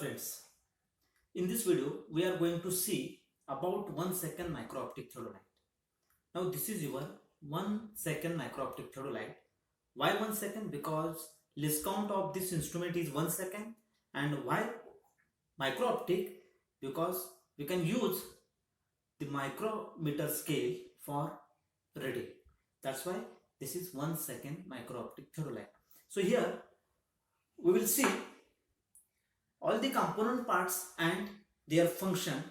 friends, in this video we are going to see about 1 second micro-optic theodolite. Now this is your 1 second micro-optic theodolite. Why 1 second? Because least count of this instrument is 1 second. And why micro-optic? Because we can use the micrometer scale for reading. That's why this is 1 second micro-optic theodolite. So here we will see all the component parts and their function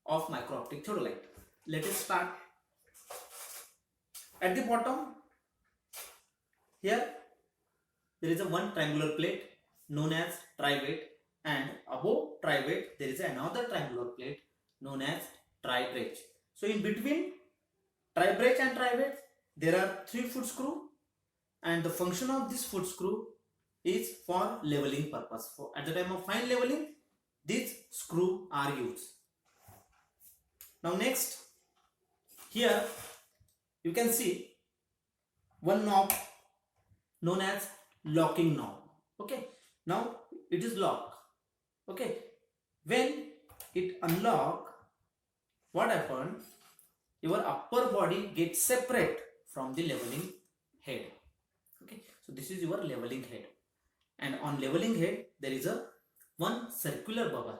of micro-optic theodolite. Let us start. At the bottom, here there is a one triangular plate known as trivate, and above trivate there is another triangular plate known as tri-brach. So in between tri-brach and trivate there are 3 foot screw, and the function of this foot screw is for leveling purpose. At the time of fine leveling, these screw are used. Now next, here you can see one knob known as locking knob. Okay, now it is locked. Okay, when it unlock, what happens? Your upper body gets separate from the leveling head. Okay, so this is your leveling head, and on leveling head there is a one circular bubble.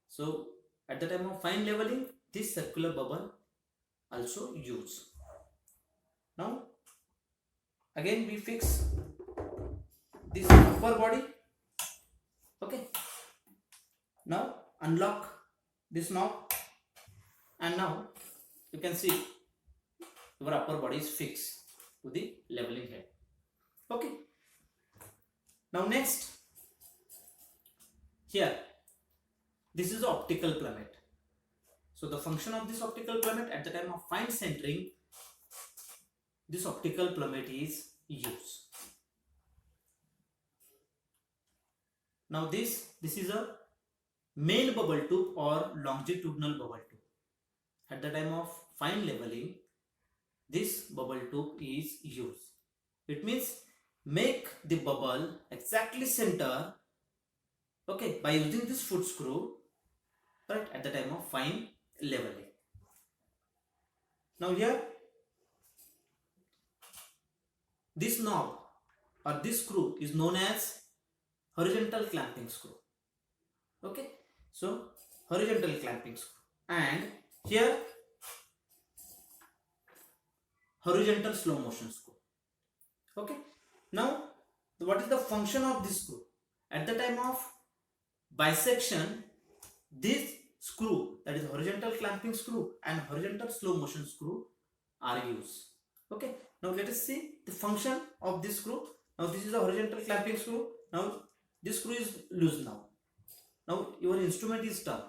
So at the time of fine leveling, this circular bubble also used. Now again we fix this upper body. Okay, now unlock this knob, and now you can see your upper body is fixed to the leveling head. Okay, now next, here this is the optical plummet. So the function of this optical plummet, at the time of fine centering, this optical plummet is used. Now this is a main bubble tube or longitudinal bubble tube. At the time of fine leveling, this bubble tube is used. It means make the bubble exactly center, okay, by using this foot screw, right, at the time of fine leveling. Now here this knob or this screw is known as horizontal clamping screw. Okay, so horizontal clamping screw, and here horizontal slow motion screw. Okay, now what is the function of this screw? At the time of bisection, this screw, that is horizontal clamping screw and horizontal slow motion screw, are used. Okay, now let us see the function of this screw. Now this is a horizontal clamping screw. Now this screw is loose. Now your instrument is turned.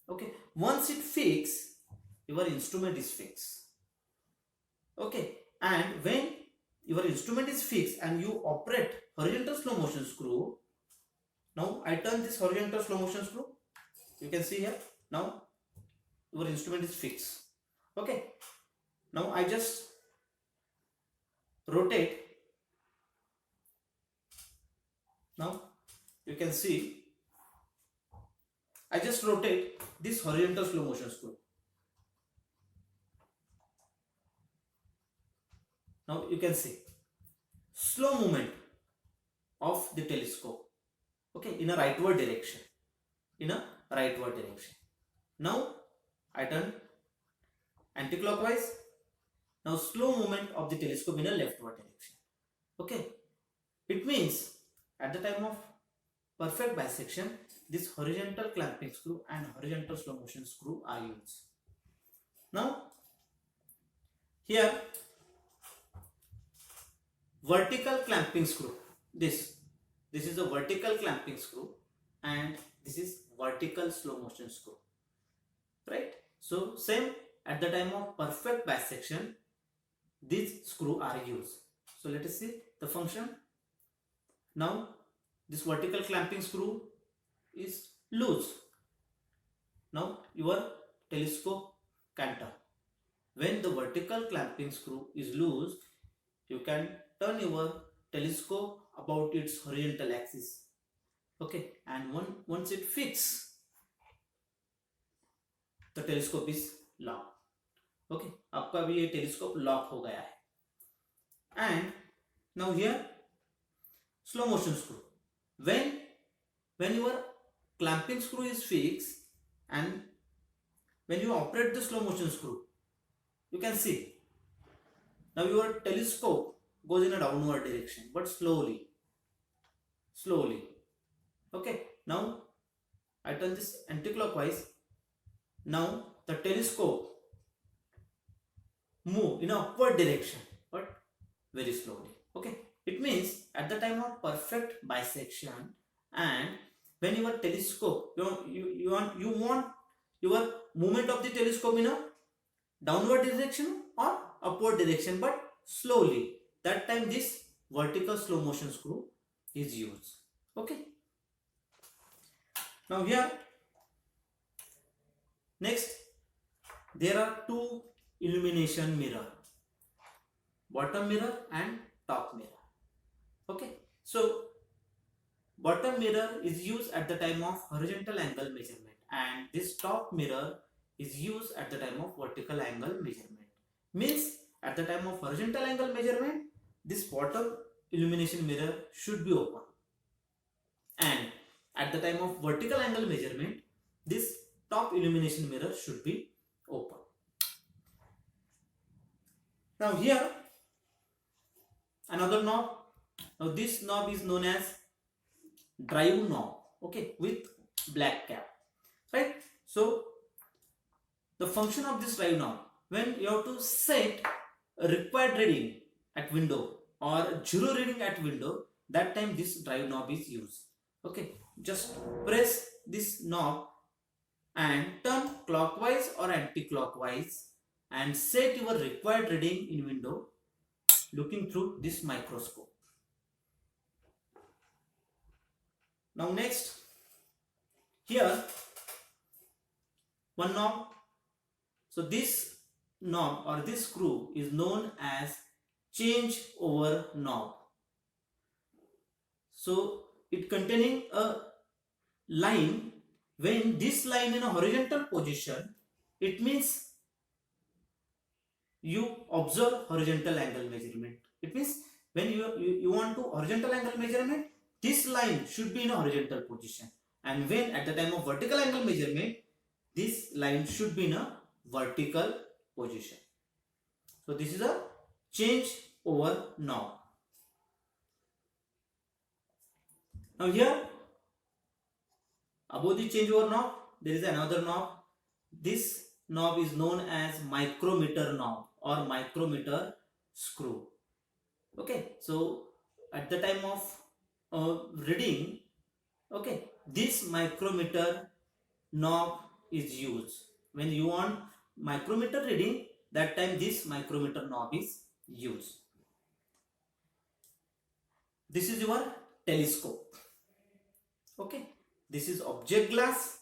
Okay, once it fixed, your instrument is fixed. Okay, and when your instrument is fixed and you operate horizontal slow motion screw, now I turn this horizontal slow motion screw. You can see here, now your instrument is fixed. Okay, now I just rotate. Now you can see I just rotate this horizontal slow motion screw. Now you can see slow movement of the telescope, okay, in a rightward direction. Now I turn anti-clockwise. Now slow movement of the telescope in a leftward direction. Okay, it means at the time of perfect bisection, this horizontal clamping screw and horizontal slow motion screw are used. Now here vertical clamping screw. This is a vertical clamping screw, and this is vertical slow motion screw, right? So same, at the time of perfect bisection, these screw are used. So let us see the function. Now this vertical clamping screw is loose. Now your telescope can turn. When the vertical clamping screw is loose, you can turn your telescope about its horizontal axis. Okay, and once it fix, the telescope is locked. Okay, आपका भी ये telescope lock हो गया है. And now here slow motion screw. When your clamping screw is fixed and when you operate the slow motion screw, you can see now your telescope goes in a downward direction, but slowly. Okay, now I turn this anti-clockwise. Now the telescope move in a upward direction, but very slowly. Okay, it means at the time of perfect bisection, and when your telescope, you want your movement of the telescope in a downward direction or upward direction, but slowly. That time this vertical slow motion screw is used. Okay, now here next there are two illumination mirror, bottom mirror and top mirror. Okay, so bottom mirror is used at the time of horizontal angle measurement, and this top mirror is used at the time of vertical angle measurement. Means at the time of horizontal angle measurement, this bottom illumination mirror should be open, and at the time of vertical angle measurement, this top illumination mirror should be open. Now here another knob. Now this knob is known as drive knob. Okay, with black cap, right? So the function of this drive knob, when you have to set a required reading at window or zero reading at window, that time this drive knob is used. Okay, just press this knob and turn clockwise or anti-clockwise and set your required reading in window looking through this microscope. Now next, here one knob. So this knob or this screw is known as change over knob. So it containing a line. When this line in a horizontal position, it means you observe horizontal angle measurement. It means when you want to horizontal angle measurement, this line should be in a horizontal position, and when at the time of vertical angle measurement, this line should be in a vertical position. So this is a change over knob. Now here above the change over knob, there is another knob. This knob is known as micrometer knob or micrometer screw. Okay, so at the time of reading, okay, this micrometer knob is used. When you want micrometer reading, that time this micrometer knob is used. This is your telescope. Okay, this is object glass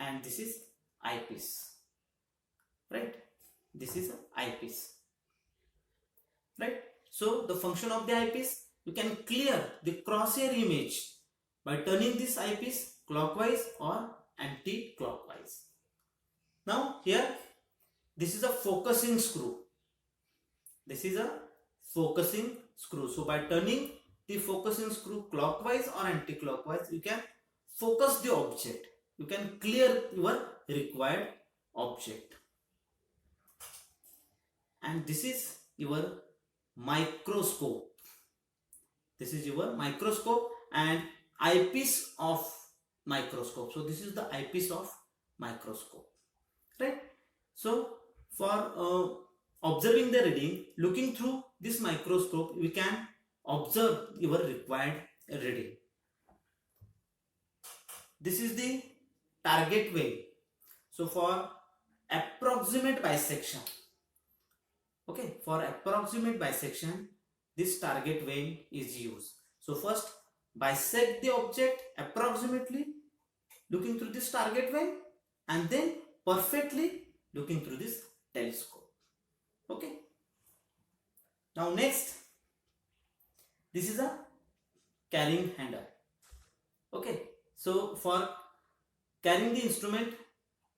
and this is eyepiece, right? This is an eyepiece, right? So the function of the eyepiece, you can clear the crosshair image by turning this eyepiece clockwise or anti-clockwise. Now here this is a focusing screw. This is a focusing screw. So by turning the focusing screw clockwise or anti-clockwise, you can focus the object. You can clear your required object. And this is your microscope. This is your microscope and eyepiece of microscope. So this is the eyepiece of microscope, right? So for observing the reading, looking through this microscope, we can observe your required reading. This is the target vein. So for approximate bisection, okay, for approximate bisection, this target vein is used. So first bisect the object approximately looking through this target vein, and then perfectly looking through this telescope. Okay, now next, this is a carrying handle. Okay, So for carrying the instrument,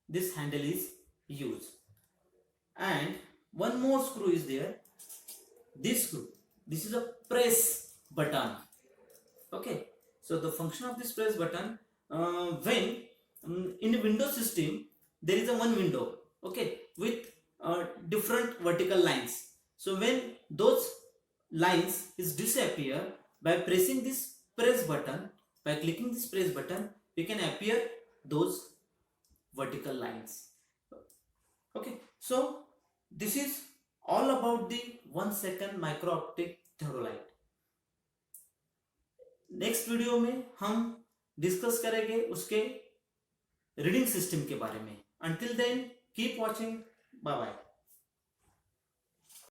this handle is used. And one more screw is there. This screw, this is a press button. Okay, so the function of this press button, when in a window system there is a one window, okay, with different vertical lines. So when those lines is disappear, by pressing this press button, by clicking this press button, we can appear those vertical lines. Okay, so this is all about the 1 second micro optic theodolite. Next video में हम discuss करेंगे उसके reading system के बारे में. Until then keep watching. Bye bye.